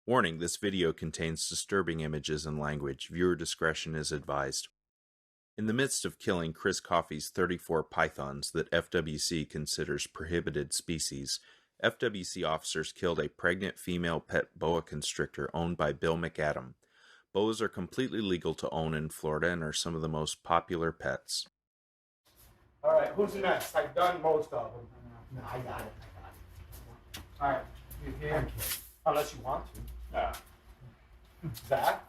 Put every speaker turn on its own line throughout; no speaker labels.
Warning, this video contains disturbing images and language. Viewer discretion is advised. In the midst of killing Chris Coffey's 34 pythons that FWC considers prohibited species, FWC officers killed a pregnant female pet boa constrictor owned by Bill McAdam. Boas are completely legal to own in Florida and are some of the most popular pets.
All right, who's next? I've done most of them.
No, I got it.
All right, you here? Unless you want to. Yeah. Zach?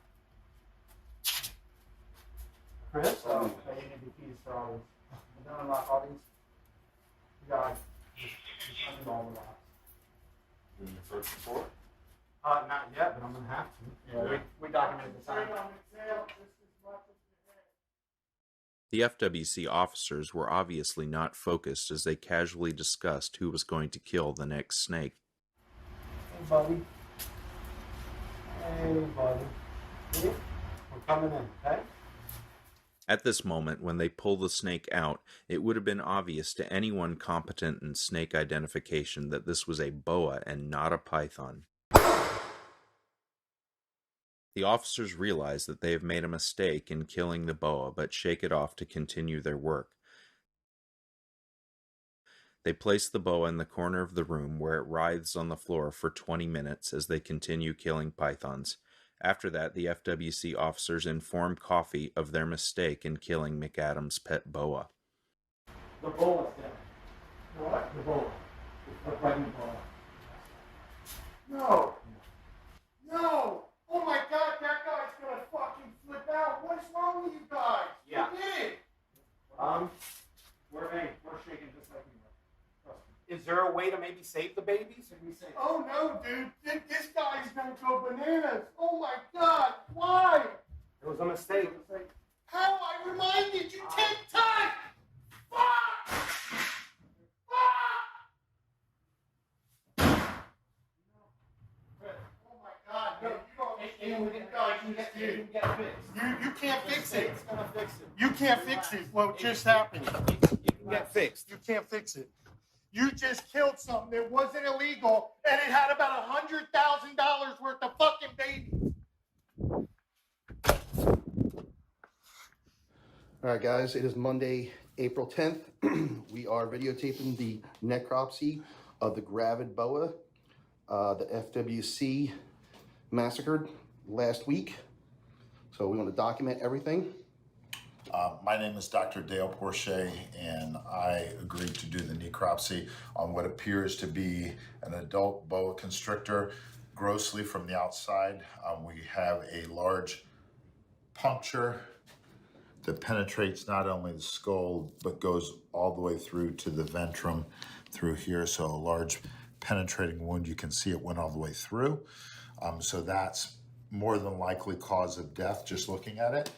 Chris? Oh, you need the keys for all this. You don't unlock all these? You got just undo all the locks.
Doing your first report?
Not yet, but I'm gonna have to. Yeah. We documented the time.
The FWC officers were obviously not focused as they casually discussed who was going to kill the next snake.
Hey, buddy. Hey, buddy. Hey, we're coming in, okay?
At this moment, when they pull the snake out, it would have been obvious to anyone competent in snake identification that this was a boa and not a python. The officers realize that they have made a mistake in killing the boa, but shake it off to continue their work. They place the boa in the corner of the room where it writhes on the floor for 20 minutes as they continue killing pythons. After that, the FWC officers inform Coffey of their mistake in killing McAdam's pet boa.
The boa's dead. What? The boa. The pregnant boa. No! No! Oh my God, that guy's gonna fucking flip out. What's wrong with you guys?
Yeah.
You did.
We're shaking just like we were.
Is there a way to maybe save the babies? Oh no, dude. This guy's gonna go bananas. Oh my God. Why?
It was a mistake.
How? I reminded you 10 times. Fuck! Fuck! Oh my God, dude. You can't fix it.
It's gonna fix it.
You can't fix it. What just happened?
You can get fixed.
You can't fix it. You just killed something that wasn't illegal, and it had about $100,000 worth of fucking babies.
All right, guys, it is Monday, April 10th. We are videotaping the necropsy of the gravid boa. The FWC massacred last week. So we want to document everything.
My name is Dr. Dale Porcher, and I agreed to do the necropsy on what appears to be an adult boa constrictor, grossly from the outside. We have a large puncture that penetrates not only the skull, but goes all the way through to the ventrum through here. So a large penetrating wound. You can see it went all the way through. So that's more than likely cause of death, just looking at it.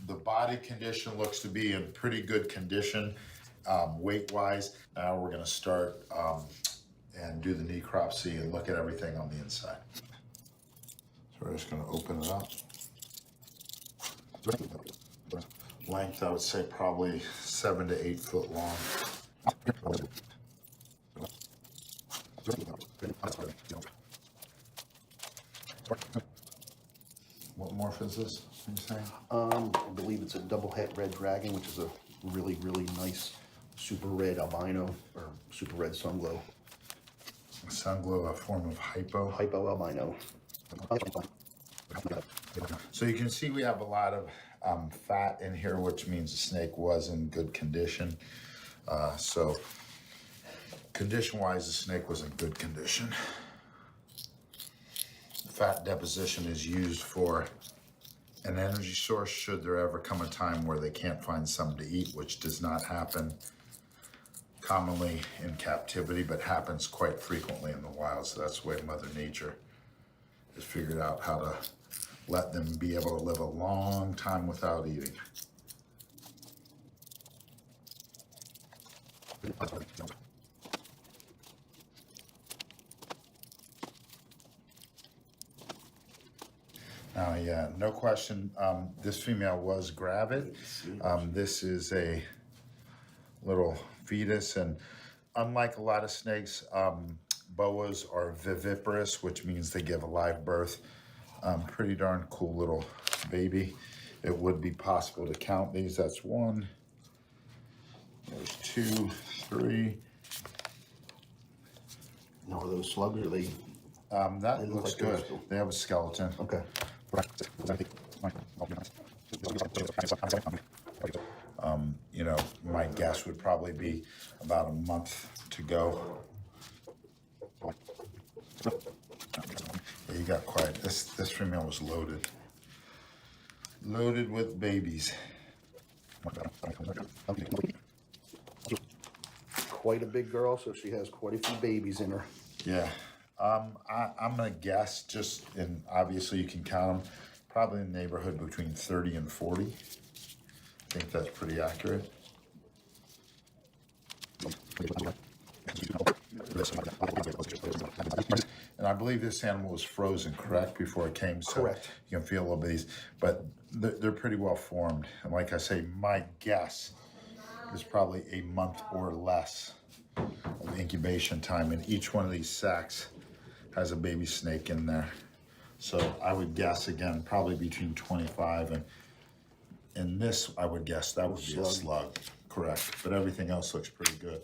The body condition looks to be in pretty good condition, weight-wise. Now we're going to start and do the necropsy and look at everything on the inside. So we're just going to open it up. Length, I would say probably 7 to 8 foot long. What morph is this?
I believe it's a double het red dragon, which is a really, really nice super red albino or super red sunglow.
Sunglow, a form of hypo.
Hypo albino.
So you can see we have a lot of fat in here, which means the snake was in good condition. So condition-wise, the snake was in good condition. Fat deposition is used for an energy source should there ever come a time where they can't find something to eat, which does not happen commonly in captivity, but happens quite frequently in the wild. So that's the way Mother Nature has figured out how to let them be able to live a long time without eating. Yeah, no question. This female was gravid. This is a little fetus, and unlike a lot of snakes, boas are viviparous, which means they give a live birth. Pretty darn cool little baby. It would be possible to count these. That's one. There's 2, 3.
No, are those slugs or they?
That
They look
looks
like they're
good.
still-
They have a skeleton.
Okay.
You know, my guess would probably be about a month to go. Yeah, you got quiet. This female was loaded. Loaded with babies.
Quite a big girl, so she has quite a few babies in her.
Yeah. I'm gonna guess, just, and obviously you can count them, probably in the neighborhood between 30 and 40. I think that's pretty accurate. And I believe this animal was frozen, correct, before it came? So
Correct.
you can feel a little bit, but they're pretty well formed. And like I say, my guess is probably a month or less of incubation time. And each one of these sacks has a baby snake in there. So I would guess, again, probably between 25 and, in this, I would guess that would be a slug, correct. But everything else looks pretty good,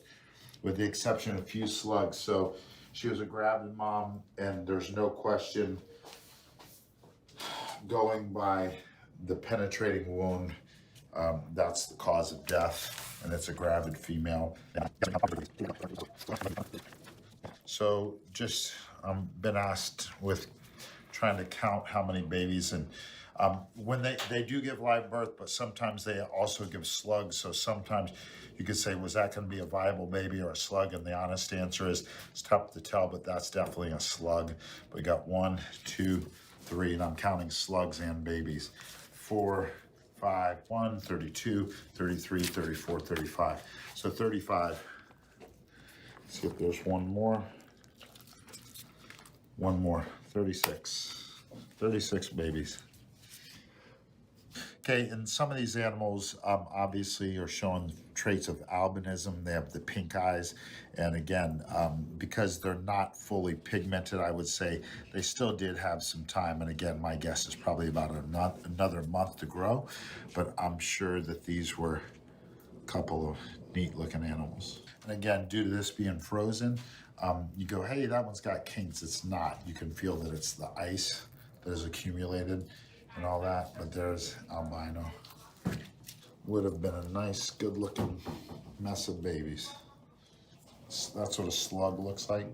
with the exception of a few slugs. So she was a gravid mom, and there's no question, going by the penetrating wound, that's the cause of death, and it's a gravid female. So just been asked with trying to count how many babies, and when they do give live birth, but sometimes they also give slugs. So sometimes you could say, was that going to be a viable baby or a slug? And the honest answer is it's tough to tell, but that's definitely a slug. We got 1, 2, 3, and I'm counting slugs and babies. 4, 5, 1, 32, 33, 34, 35. So 35. Let's see if there's one more. One more. 36. 36 babies. Okay, and some of these animals obviously are showing traits of albinism. They have the pink eyes, and again, because they're not fully pigmented, I would say they still did have some time. And again, my guess is probably about another month to grow, but I'm sure that these were a couple of neat looking animals. And again, due to this being frozen, you go, hey, that one's got kinks. It's not. You can feel that it's the ice that is accumulated and all that, but there's albino. Would have been a nice, good looking mess of babies. That's what a slug looks like.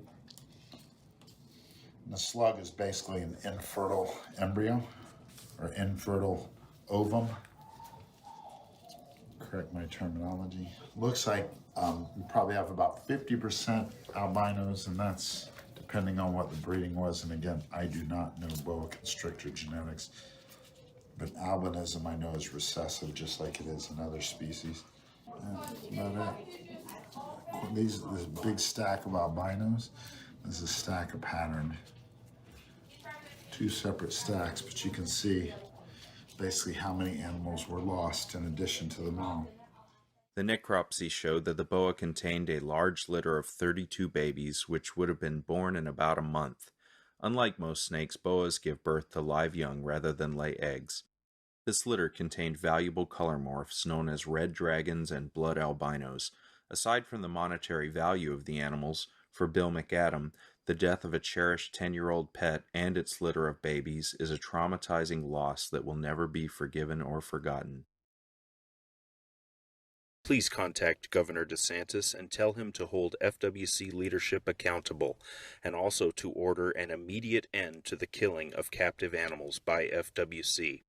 And the slug is basically an infertile embryo or infertile ovum. Correct my terminology. Looks like you probably have about 50% albinos, and that's depending on what the breeding was. And again, I do not know boa constrictor genetics, but albinism I know is recessive, just like it is in other species. That's about it. This big stack of albinos, this is a stack of patterned. 2 separate stacks, but you can see basically how many animals were lost in addition to the mom.
The necropsy showed that the boa contained a large litter of 32 babies, which would have been born in about a month. Unlike most snakes, boas give birth to live young rather than lay eggs. This litter contained valuable color morphs known as red dragons and blood albinos. Aside from the monetary value of the animals, for Bill McAdam, the death of a cherished 10-year-old pet and its litter of babies is a traumatizing loss that will never be forgiven or forgotten. Please contact Governor DeSantis and tell him to hold FWC leadership accountable, and also to order an immediate end to the killing of captive animals by FWC.